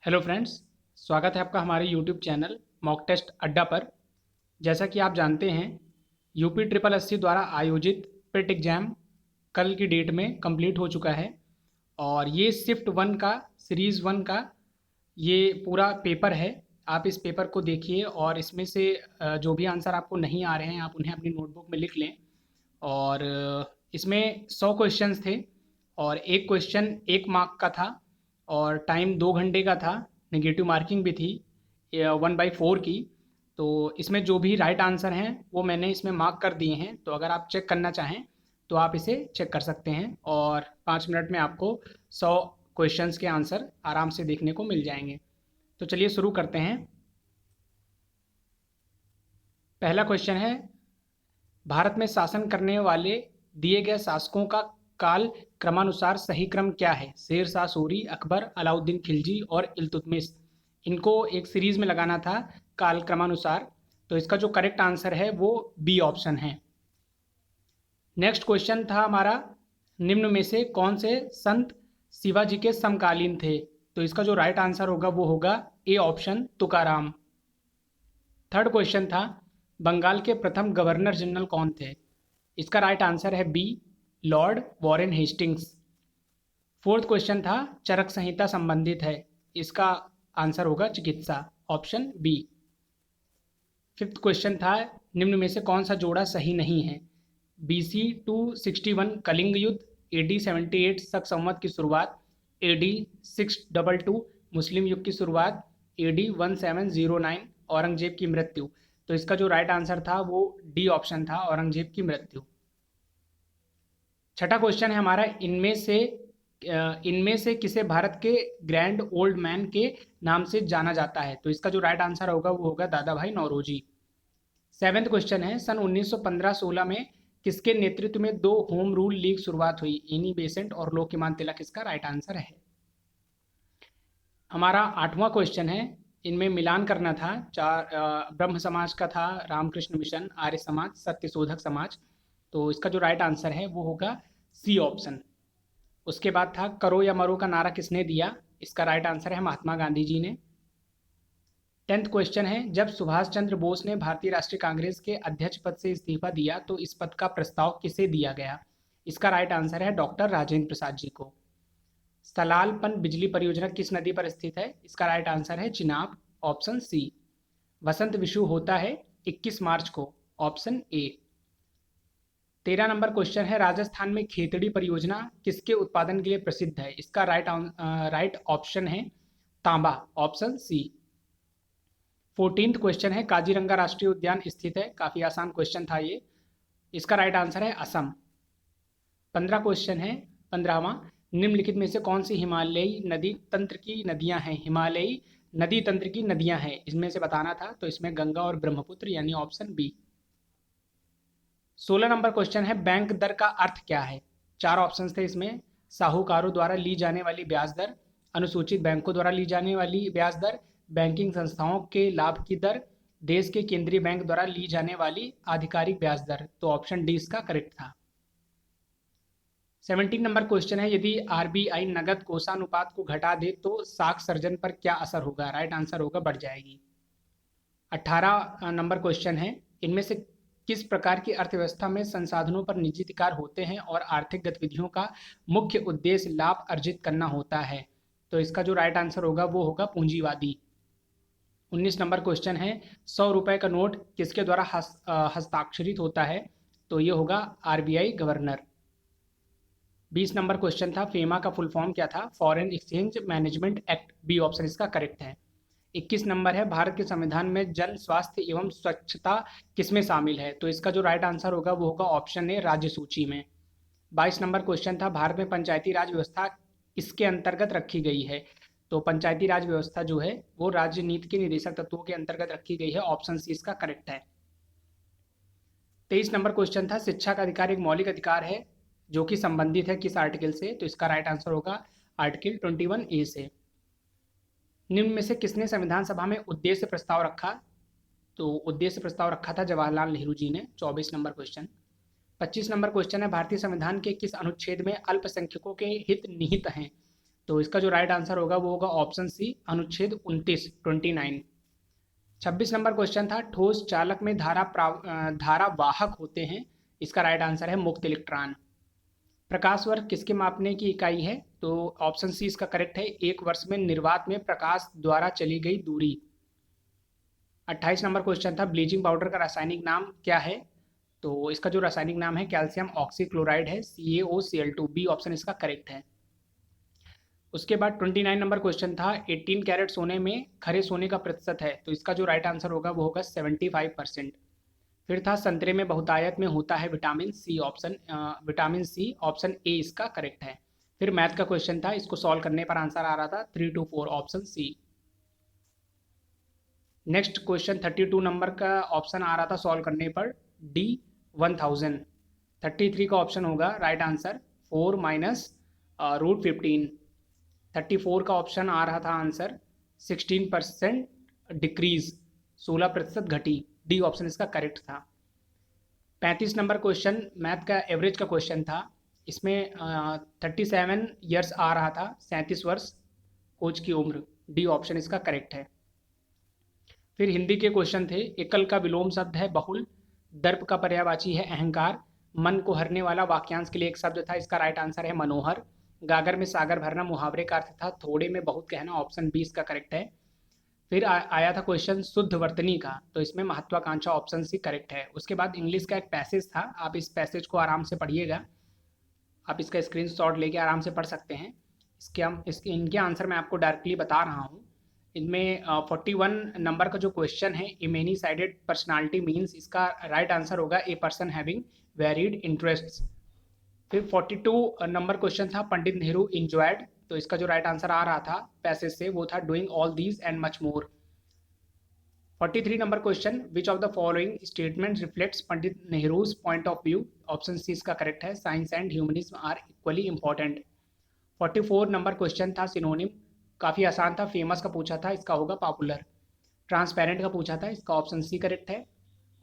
Hello friends. स्वागत है आपका हमारे यूट्यूब चैनल मॉक टेस्ट अड्डा पर। जैसा कि आप जानते हैं, यूपी ट्रिपल एससी द्वारा आयोजित पिट एग्ज़ाम कल की डेट में कंप्लीट हो चुका है और ये शिफ्ट वन का सीरीज़ वन का ये पूरा पेपर है। आप इस पेपर को देखिए और इसमें से जो भी आंसर आपको नहीं आ रहे हैं आप उन्हें अपनी नोटबुक में लिख लें। और इसमें 100 क्वेश्चंस थे और एक क्वेश्चन 1 मार्क का था और टाइम 2 घंटे का था। नेगेटिव मार्किंग भी थी 1/4 की। तो इसमें जो भी राइट आंसर हैं वो मैंने इसमें मार्क कर दिए हैं, तो अगर आप चेक करना चाहें तो आप इसे चेक कर सकते हैं और 5 मिनट में आपको 100 क्वेश्चंस के आंसर आराम से देखने को मिल जाएंगे। तो चलिए शुरू करते हैं। पहला क्वेश्चन है, भारत में शासन करने वाले दिए गए शासकों का काल क्रमानुसार सही क्रम क्या है? शेर शाह सूरी, अकबर, अलाउद्दीन खिलजी और इल्तुतमिश। इनको एक सीरीज में लगाना था काल क्रमानुसार, तो इसका जो करेक्ट आंसर है वो बी ऑप्शन है। नेक्स्ट क्वेश्चन था हमारा, निम्न में से कौन से संत शिवाजी के समकालीन थे? तो इसका जो राइट आंसर होगा वो होगा A option, Tukaram. Third question था, बंगाल के प्रथम गवर्नर जनरल कौन थे? इसका राइट आंसर है B, Lord Warren Hastings. Fourth question था, चरक संहिता संबंधित है, इसका आंसर होगा चिकित्सा, ऑप्शन बी। फिफ्थ क्वेश्चन था, निम्न में से कौन सा जोड़ा सही नहीं है? BC 261 कलिंग युद्ध, AD 78 शक संवत की शुरुआत, AD 622 मुस्लिम युग की शुरुआत, AD 1709 औरंगजेब की मृत्यु। तो इसका जो राइट आंसर था वो डी ऑप्शन था, औरंगजेब की मृत्यु। छठा क्वेश्चन है हमारा, इनमें से किसे भारत के ग्रैंड ओल्ड मैन के नाम से जाना जाता है? तो इसका जो राइट आंसर होगा वो होगा दादा भाई नौरोजी। सेवेंथ क्वेश्चन है, सन 1915-16 में किसके नेतृत्व में दो होम रूल लीग शुरुआत हुई? एनी बेसेंट और लोकमान तिलक इसका राइट आंसर है। हमारा आठवां क्वेश्चन है, इनमें मिलान करना था चार, ब्रह्म समाज का था, रामकृष्ण मिशन, आर्य समाज, सत्यशोधक समाज। तो इसका जो राइट आंसर है वो होगा सी ऑप्शन। उसके बाद था, करो या मरो का नारा किसने दिया? इसका राइट आंसर है महात्मा गांधी जी ने। 10th क्वेश्चन है, जब सुभाष चंद्र बोस ने भारतीय राष्ट्रीय कांग्रेस के अध्यक्ष पद से इस्तीफा दिया तो इस पद का प्रस्ताव किसे दिया गया? इसका राइट आंसर है डॉक्टर राजेंद्र प्रसाद जी को। सलालपन बिजली परियोजना किस नदी पर स्थित है? इसका राइट आंसर है चिनाब, ऑप्शन सी। वसंत विषु होता है 21 मार्च को, ऑप्शन ए। 13 नंबर क्वेश्चन है, राजस्थान में खेतड़ी परियोजना किसके उत्पादन के लिए प्रसिद्ध है? इसका राइट ऑप्शन है तांबा, ऑप्शन सी। 14th क्वेश्चन है, काजीरंगा राष्ट्रीय उद्यान स्थित है? काफी आसान क्वेश्चन था ये। इसका राइट आंसर है असम। 15 क्वेश्चन है, 15वां, निम्नलिखित में से कौन सी हिमालयी नदी तंत्र की नदियां हैं? हिमालयी नदी तंत्र की नदियां हैं, इसमें से बताना था, तो इसमें गंगा और ब्रह्मपुत्र, यानी ऑप्शन बी। 16 नंबर क्वेश्चन है, बैंक दर का अर्थ क्या है? चार ऑप्शन थे इसमें, साहूकारों द्वारा ली जाने वाली ब्याज दर, अनुसूचित बैंकों द्वारा ली जाने वाली ब्याज दर, बैंकिंग संस्थाओं के लाभ की दर, देश के केंद्रीय बैंक द्वारा ली जाने वाली आधिकारिक ब्याज दर। तो ऑप्शन डी इसका करेक्ट था। 17 नंबर क्वेश्चन है, यदि आरबीआई नगद कोषानुपात को घटा दे तो साख सर्जन पर क्या असर होगा? राइट आंसर होगा बढ़ जाएगी। 18 नंबर क्वेश्चन है, इनमें से किस प्रकार की अर्थव्यवस्था में संसाधनों पर निजी अधिकार होते हैं और आर्थिक गतिविधियों का मुख्य उद्देश्य लाभ अर्जित करना होता है? तो इसका जो राइट आंसर होगा वो होगा पूंजीवादी। 19 नंबर क्वेश्चन है, 100 रुपए का नोट किसके द्वारा हस्ताक्षरित होता है? तो ये होगा आरबीआई गवर्नर। 20 नंबर क्वेश्चन था, फेमा का फुल फॉर्म क्या था? Foreign exchange management act, B option इसका करेक्ट है। 21 नंबर है, भारत के संविधान में जन स्वास्थ्य एवं स्वच्छता किसमें शामिल है? तो इसका जो राइट आंसर होगा वो होगा ऑप्शन ए, राज्य सूची में। 22 नंबर क्वेश्चन था, भारत में पंचायती राज व्यवस्था किसके अंतर्गत रखी गई है? तो पंचायती राज व्यवस्था जो है वो राज्य नीति के निदेशक तत्वों के अंतर्गत रखी गई है, ऑप्शन सी इसका करेक्ट है। 23 नंबर क्वेश्चन था, शिक्षा का अधिकार एक मौलिक अधिकार है जो कि संबंधित है किस आर्टिकल से? तो इसका राइट आंसर होगा आर्टिकल 21A से। निम्न में से किसने संविधान सभा में उद्देश्य प्रस्ताव रखा? तो उद्देश्य प्रस्ताव रखा था जवाहरलाल नेहरू जी ने। 24 नंबर क्वेश्चन। 25 नंबर क्वेश्चन है, भारतीय संविधान के किस अनुच्छेद में अल्पसंख्यकों के हित निहित हैं? तो इसका जो राइट आंसर होगा वो होगा ऑप्शन सी, अनुच्छेद 29। 26 नंबर क्वेश्चन था, ठोस चालक में धारावाहक होते हैं। इसका राइट आंसर है मुक्त इलेक्ट्रॉन। प्रकाश वर्ष किसके मापने की इकाई है? तो ऑप्शन सी इसका करेक्ट है, एक वर्ष में निर्वात में प्रकाश द्वारा चली गई दूरी। 28 नंबर क्वेश्चन था, ब्लीचिंग पाउडर का रासायनिक नाम क्या है? तो इसका जो रासायनिक नाम है कैल्शियम ऑक्सीक्लोराइड है, CaOCl2। बी ऑप्शन इसका करेक्ट है। उसके बाद 29 नंबर क्वेश्चन था, 18 कैरेट सोने में खरे सोने का प्रतिशत है। तो इसका जो राइट आंसर होगा वो होगा 75%। फिर था, संतरे में बहुतायत में होता है vitamin C. Vitamin C, option A इसका करेक्ट है। फिर मैथ का क्वेश्चन था, इसको सॉल्व करने पर आंसर आ रहा था 3 to 4, option C. Next question 32 number का ऑप्शन आ रहा था सॉल्व करने पर डी 1000। 33 का ऑप्शन होगा राइट आंसर 4 माइनस √15। 34 का ऑप्शन आ रहा था आंसर 16% डिक्रीज, 16% घटी। डी ऑप्शन इसका करेक्ट था। 35 नंबर क्वेश्चन मैथ का एवरेज का क्वेश्चन था। इसमें 37 ईयर्स आ रहा था, 37 वर्ष कोच की उम्र। डी ऑप्शन इसका करेक्ट है। फिर हिंदी के क्वेश्चन थे, एकल का विलोम शब्द है बहुल, दर्प का पर्यायवाची है अहंकार, मन को हरने वाला वाक्यांश के लिए एक शब्द था। इसका राइट आंसर है मनोहर। गागर में सागर भरना मुहावरे का अर्थ था थोड़े में बहुत कहना। ऑप्शन 20 का करेक्ट है। फिर आया था क्वेश्चन शुद्ध वर्तनी का, तो इसमें महत्वाकांक्षा ऑप्शन सी करेक्ट है। उसके बाद इंग्लिश का एक पैसेज था, आप इस पैसेज को आराम से पढ़िएगा, आप इसका स्क्रीनशॉट लेके आराम से पढ़ सकते हैं। इनके आंसर मैं आपको डायरेक्टली बता रहा हूँ। इनमें 41 नंबर का जो क्वेश्चन है, ए मेनी साइडेड पर्सनालिटी मीन्स, इसका राइट आंसर होगा a person having varied interests. फिर 42 नंबर क्वेश्चन था, पंडित नेहरू इंजॉयड, तो इसका जो राइट आंसर आ रहा था पैसेज से वो था doing all these and much more. 43 number question, which of the following statement reflects Pandit Nehru's point of view? Option C इसका करेक्ट है, science and humanism are equally important. 44 number question था synonym, काफ़ी आसान था, फेमस का पूछा था, इसका होगा पॉपुलर। ट्रांसपेरेंट का पूछा था, इसका ऑप्शन सी करेक्ट है।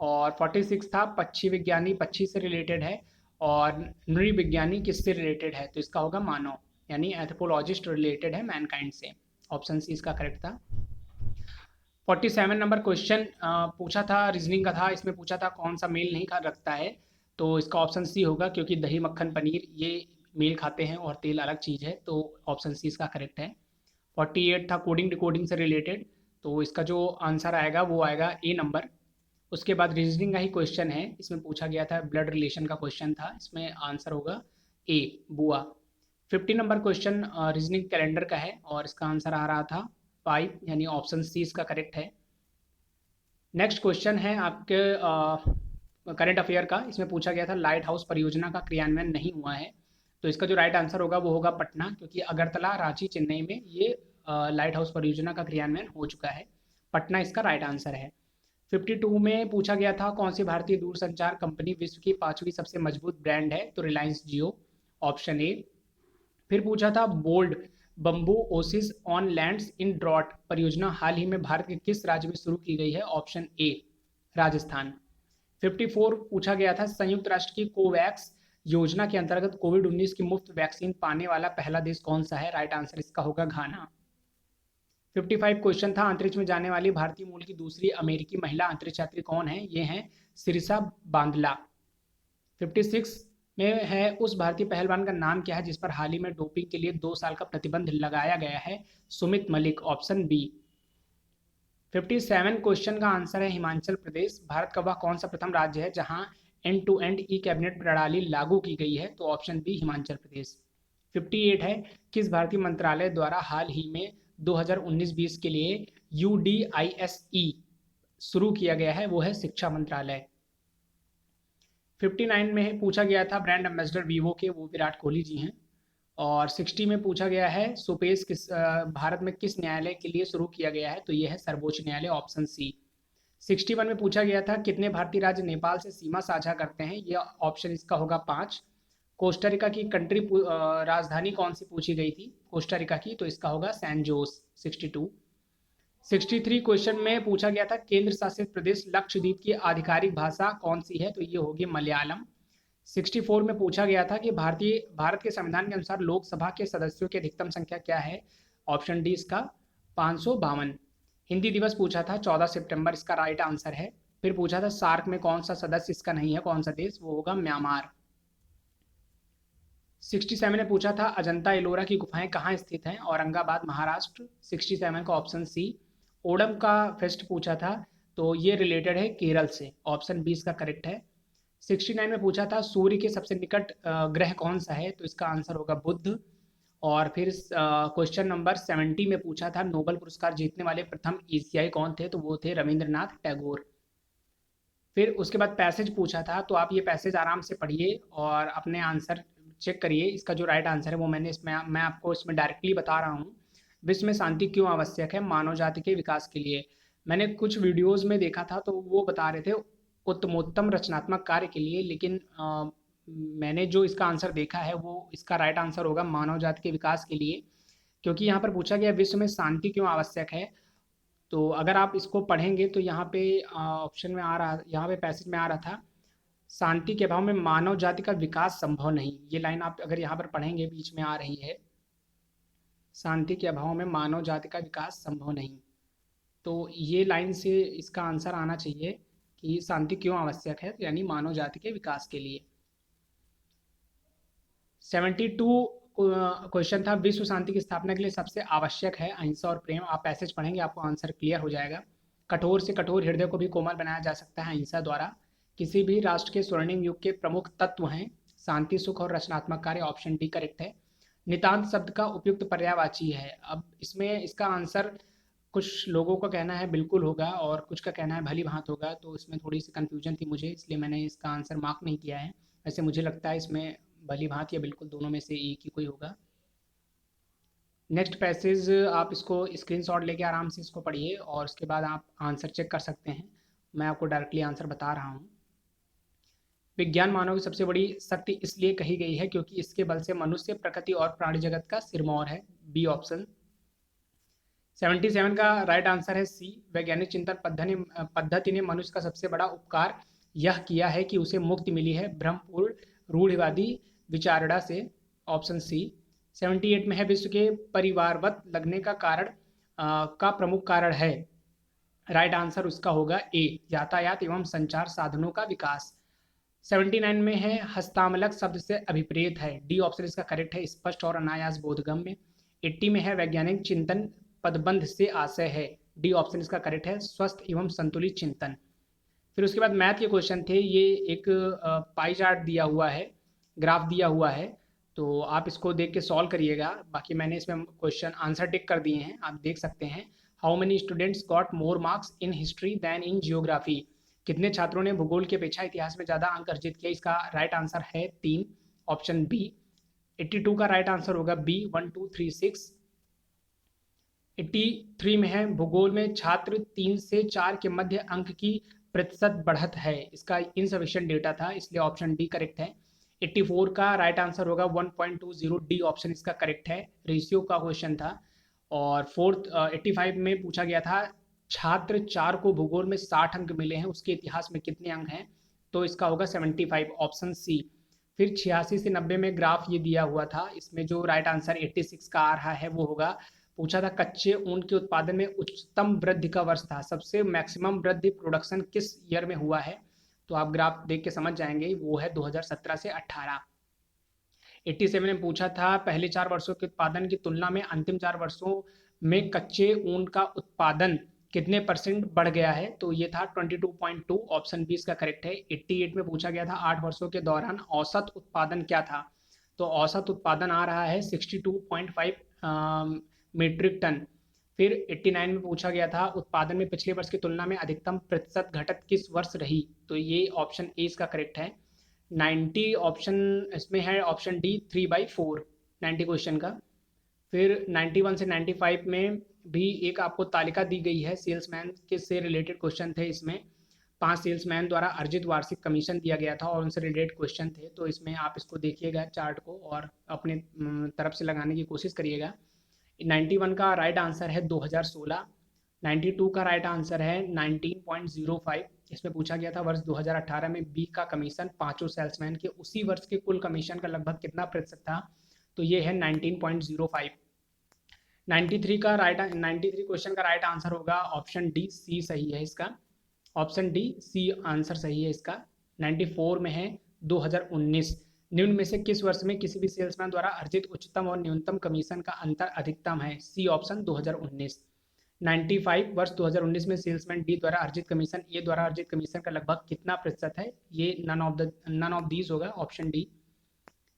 और 46 था, पक्षी विज्ञानी पक्षी से रिलेटेड है और नृविज्ञानी किससे रिलेटेड है? तो इसका होगा मानव, यानी एंथ्रोपोलॉजिस्ट रिलेटेड है मैनकाइंड से। ऑप्शन सी इसका करेक्ट था। 47 नंबर क्वेश्चन पूछा था, रीजनिंग का था, इसमें पूछा था कौन सा मेल नहीं खा रखता है? तो इसका ऑप्शन सी होगा, क्योंकि दही मक्खन पनीर ये मेल खाते हैं और तेल अलग चीज़ है, तो ऑप्शन सी इसका करेक्ट है। 48 था, कोडिंग डिकोडिंग से रिलेटेड, तो इसका जो आंसर आएगा वो आएगा ए नंबर। उसके बाद रीजनिंग का ही क्वेश्चन है, इसमें पूछा गया था ब्लड रिलेशन का क्वेश्चन था, इसमें आंसर होगा ए बुआ। 50 नंबर क्वेश्चन रीजनिंग कैलेंडर का है और इसका आंसर आ रहा था 5, यानी ऑप्शन सी इसका करेक्ट है। नेक्स्ट क्वेश्चन है आपके करंट अफेयर का, इसमें पूछा गया था लाइट हाउस परियोजना का क्रियान्वयन नहीं हुआ है। तो इसका जो राइट आंसर होगा वो होगा पटना, क्योंकि अगरतला, रांची, चेन्नई में ये लाइट हाउस परियोजना का क्रियान्वयन हो चुका है। पटना इसका राइट आंसर है। 52 में पूछा गया था कौन सी भारतीय दूरसंचार कंपनी विश्व की 5वीं सबसे मजबूत ब्रांड है? तो रिलायंस जियो, ऑप्शन ए। फिर पूछा था bold bamboo oasis on lands in drought परियोजना हाल ही में भारत के किस राज्य में शुरू की गई है? Option A Rajasthan. 54 पूछा गया था, संयुक्त राष्ट्र की कोवैक्स योजना के अंतर्गत कोविड-19 की मुफ्त वैक्सीन पाने वाला पहला देश कौन सा है? राइट आंसर इसका होगा घाना। 55 क्वेश्चन था, अंतरिक्ष में जाने वाली भारतीय मूल की दूसरी अमेरिकी महिला अंतरिक्ष यात्री कौन है? ये हैं सिरिसा बांदला। 56 में है, उस भारतीय पहलवान का नाम क्या है जिस पर हाल ही में डोपिंग के लिए 2 साल का प्रतिबंध लगाया गया है? Sumit Malik, option B. 57 question का आंसर है हिमाचल प्रदेश। भारत का वह कौन सा प्रथम राज्य है जहां end to end e cabinet प्रणाली लागू की गई है? तो ऑप्शन बी हिमाचल प्रदेश। 58 है, किस भारतीय मंत्रालय द्वारा हाल ही में 2019-20 के लिए UDISE शुरू किया गया है? वो है शिक्षा मंत्रालय। 59 में पूछा गया था ब्रांड एम्बेसडर वीवो के, वो विराट कोहली जी हैं। और 60 में पूछा गया है सुपेश भारत में किस न्यायालय के लिए शुरू किया गया है? तो ये है सर्वोच्च न्यायालय, ऑप्शन सी। 61 में पूछा गया था कितने भारतीय राज्य नेपाल से सीमा साझा करते हैं? ये ऑप्शन इसका होगा 5। कोस्टारिका की कंट्री राजधानी कौन सी पूछी गई थी कोस्टारिका की? तो इसका होगा सैन जोस, 62। 63 क्वेश्चन में पूछा गया था केंद्र शासित प्रदेश लक्षद्वीप की आधिकारिक भाषा कौन सी है? तो ये होगी मलयालम। 64 में पूछा गया था कि भारत के संविधान के अनुसार लोकसभा के सदस्यों की अधिकतम संख्या क्या है? ऑप्शन डी इसका 552। हिंदी दिवस पूछा था 14 सितंबर, इसका राइट आंसर है। फिर पूछा था सार्क में कौन सा सदस्य इसका नहीं है, कौन सा देश? वो होगा म्यांमार। 67 ने पूछा था अजंता एलोरा की गुफाएं कहाँ स्थित हैं? औरंगाबाद, महाराष्ट्र। 67 का ऑप्शन सी। ओणम का फेस्ट पूछा था, तो ये रिलेटेड है केरल से, ऑप्शन 20 का करेक्ट है। 69 में पूछा था सूर्य के सबसे निकट ग्रह कौन सा है? तो इसका आंसर होगा बुध। और फिर क्वेश्चन नंबर 70 में पूछा था नोबेल पुरस्कार जीतने वाले प्रथम एशियाई कौन थे? तो वो थे रविंद्रनाथ टैगोर। फिर उसके बाद पैसेज पूछा था, तो आप ये पैसेज आराम से पढ़िए और अपने आंसर चेक करिए। इसका जो राइट आंसर है वो मैं आपको इसमें डायरेक्टली बता रहा हूँ। विश्व में शांति क्यों आवश्यक है? मानव जाति के विकास के लिए। मैंने कुछ वीडियोस में देखा था, तो वो बता रहे थे उत्तमोत्तम रचनात्मक कार्य के लिए, लेकिन मैंने जो इसका आंसर देखा है वो इसका राइट आंसर होगा मानव जाति के विकास के लिए। क्योंकि यहाँ पर पूछा गया विश्व में शांति क्यों आवश्यक है, तो अगर आप इसको पढ़ेंगे तो यहाँ पे ऑप्शन में आ रहा, यहाँ पे पैसेज में आ रहा था शांति के अभाव में मानव जाति का विकास संभव नहीं। ये लाइन आप अगर यहाँ पर पढ़ेंगे बीच में आ रही है, शांति के अभाव में मानव जाति का विकास संभव नहीं। तो ये लाइन से इसका आंसर आना चाहिए कि शांति क्यों आवश्यक है, यानी मानव जाति के विकास के लिए। 72 क्वेश्चन था विश्व शांति की स्थापना के लिए सबसे आवश्यक है अहिंसा और प्रेम। आप पैसेज पढ़ेंगे आपको आंसर क्लियर हो जाएगा। कठोर से कठोर हृदय को भी कोमल बनाया जा सकता है अहिंसा द्वारा। किसी भी राष्ट्र के स्वर्णिम युग के प्रमुख तत्व हैं शांति, सुख और रचनात्मक कार्य, ऑप्शन डी करेक्ट है। नितांत शब्द का उपयुक्त पर्यायवाची है। अब इसमें इसका आंसर कुछ लोगों का कहना है बिल्कुल होगा और कुछ का कहना है भली भांत होगा, तो इसमें थोड़ी सी कन्फ्यूजन थी मुझे, इसलिए मैंने इसका आंसर मार्क नहीं किया है। वैसे मुझे लगता है इसमें भली भांत या बिल्कुल दोनों में से एक ही कोई होगा। नेक्स्ट पैसेज आप इसको स्क्रीनशॉट लेके आराम से इसको पढ़िए और उसके बाद आप आंसर चेक कर सकते हैं। मैं आपको डायरेक्टली आंसर बता रहा हूँ। विज्ञान मानव की सबसे बड़ी शक्ति इसलिए कही गई है क्योंकि इसके बल से मनुष्य, प्रकृति और प्राणी जगत का सिरमौर है, बी ऑप्शन। 77 का राइट आंसर है सी। वैज्ञानिक चिंतन पद्धति ने मनुष्य का सबसे बड़ा उपकार यह किया है कि उसे मुक्ति मिली है भ्रमपूर्ण रूढ़िवादी विचारधा से, ऑप्शन सी। 78 में है विश्व के परिवारवत लगने का कारण का प्रमुख कारण है, राइट आंसर उसका होगा ए, यातायात एवं संचार साधनों का विकास। 79 में है हस्तामलक शब्द से अभिप्रेत है, डी ऑप्शन इसका करेक्ट है, स्पष्ट और अनायास बोधगम्य। 80 में है वैज्ञानिक चिंतन पदबंध से आशय है, डी ऑप्शन इसका करेक्ट है, स्वस्थ एवं संतुलित चिंतन। फिर उसके बाद मैथ के क्वेश्चन थे। ये एक पाई चार्ट दिया हुआ है, ग्राफ दिया हुआ है, तो आप इसको देख के सॉल्व करिएगा। बाकी मैंने इसमें क्वेश्चन आंसर टिक कर दिए हैं, आप देख सकते हैं। How many students got more marks in history than in geography? कितने छात्रों ने भूगोल की अपेक्षा इतिहास में ज़्यादा अंक अर्जित किया? इसका राइट आंसर है 3, ऑप्शन बी। 82 का राइट आंसर होगा बी, 1 2 3 6। 83 में है भूगोल में छात्र 3 से 4 के मध्य अंक की प्रतिशत बढ़त है, इसका इनसफिशिएंट डेटा था, इसलिए ऑप्शन डी करेक्ट है। 84 का राइट आंसर होगा 1.20, डी ऑप्शन इसका करेक्ट है, रेशियो का क्वेश्चन था। और 85 में पूछा गया था छात्र 4 को भूगोल में 60 अंक मिले हैं, उसके इतिहास में कितने अंक हैं? तो इसका होगा 75, ऑप्शन सी। फिर 86 से 90 में ग्राफ ये दिया हुआ था, इसमें जो राइट आंसर 86 का आ रहा है वो होगा, पूछा था कच्चे ऊन के उत्पादन में उच्चतम वृद्धि का वर्ष था, सबसे मैक्सिमम वृद्धि प्रोडक्शन किस ईयर में हुआ है? तो आप ग्राफ देख के समझ जाएंगे, वो है 2017 से 18। 87 में पूछा था पहले 4 वर्षों के उत्पादन की तुलना में अंतिम 4 वर्षों में कच्चे ऊन का उत्पादन कितने परसेंट बढ़ गया है? तो ये था 22.2, ऑप्शन बी इसका करेक्ट है। 88 में पूछा गया था 8 वर्षों के दौरान औसत उत्पादन क्या था? तो औसत उत्पादन आ रहा है 62.5 मीट्रिक टन। फिर 89 में पूछा गया था उत्पादन में पिछले वर्ष की तुलना में अधिकतम प्रतिशत घटत किस वर्ष रही? तो ये ऑप्शन ए इसका करेक्ट है। 90 ऑप्शन इसमें है, ऑप्शन डी 3/4 90 क्वेश्चन का। फिर 91 से 95 में भी एक आपको तालिका दी गई है, सेल्समैन के से रिलेटेड क्वेश्चन थे इसमें। 5 सेल्समैन द्वारा अर्जित वार्षिक कमीशन दिया गया था और उनसे रिलेटेड क्वेश्चन थे, तो इसमें आप इसको देखिएगा चार्ट को और अपने तरफ से लगाने की कोशिश करिएगा। 91 का राइट आंसर है 2016। 92 का राइट आंसर है 19.05। इसमें पूछा गया था वर्ष 2018 में बी का कमीशन पांचों सेल्समैन के उसी वर्ष के कुल कमीशन का लगभग कितना प्रतिशत था, तो ये है 19.05। 93 क्वेश्चन का राइट आंसर होगा ऑप्शन डी, सी सही है इसका। ऑप्शन डी, सी आंसर सही है इसका। 94 में है 2019। निम्न में से किस वर्ष में किसी भी सेल्समैन द्वारा अर्जित उच्चतम और न्यूनतम कमीशन का अंतर अधिकतम है, सी ऑप्शन 2019। 95 वर्ष 2019 में सेल्समैन डी द्वारा अर्जित कमीशन ए द्वारा अर्जित कमीशन का लगभग कितना प्रतिशत है, ये नन ऑफ दीज होगा, ऑप्शन डी।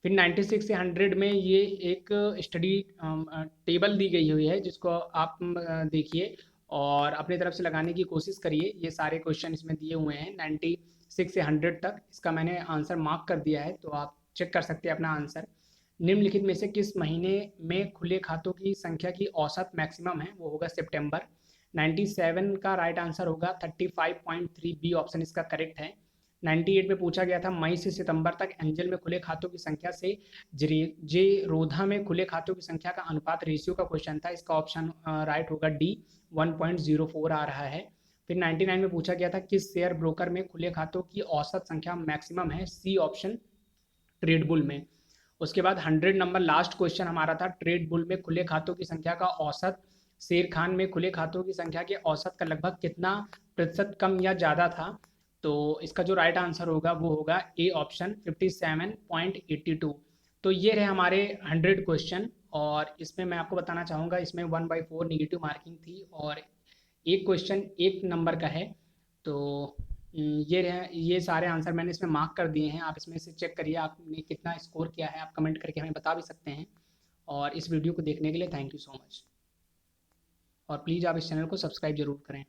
फिर 96 से 100 में ये एक स्टडी टेबल दी गई हुई है, जिसको आप देखिए और अपनी तरफ से लगाने की कोशिश करिए। ये सारे क्वेश्चन इसमें दिए हुए हैं 96 से 100 तक। इसका मैंने आंसर मार्क कर दिया है, तो आप चेक कर सकते हैं अपना आंसर। निम्नलिखित में से किस महीने में खुले खातों की संख्या की औसत मैक्सिमम है, वो होगा सितंबर। 97 का राइट आंसर होगा 35.3, बी ऑप्शन इसका करेक्ट है। 98 में पूछा गया था मई से सितंबर तक एंजल में खुले खातों की संख्या से जेरोधा में खुले खातों की संख्या का अनुपात रेशियो का क्वेश्चन था। इसका ऑप्शन राइट होगा डी, 1.04 आ रहा है। फिर 99 में पूछा गया था किस शेयर ब्रोकर में खुले खातों की औसत संख्या मैक्सिमम है, सी ऑप्शन ट्रेड बुल में। उसके बाद 100 नंबर लास्ट क्वेश्चन हमारा था ट्रेड बुल में खुले खातों की संख्या का औसत शेर खान में खुले खातों की संख्या के औसत का लगभग कितना प्रतिशत कम या ज़्यादा था, तो इसका जो राइट आंसर होगा वो होगा ए ऑप्शन 57.82। तो ये रहे हमारे 100 क्वेश्चन, और इसमें मैं आपको बताना चाहूँगा इसमें 1/4 निगेटिव मार्किंग थी और एक क्वेश्चन एक नंबर का है। तो ये रहे, ये सारे आंसर मैंने इसमें मार्क कर दिए हैं। आप इसमें से चेक करिए आपने कितना स्कोर किया है, आप कमेंट करके हमें बता भी सकते हैं। और इस वीडियो को देखने के लिए थैंक यू सो मच, और प्लीज़ आप इस चैनल को सब्सक्राइब जरूर करें।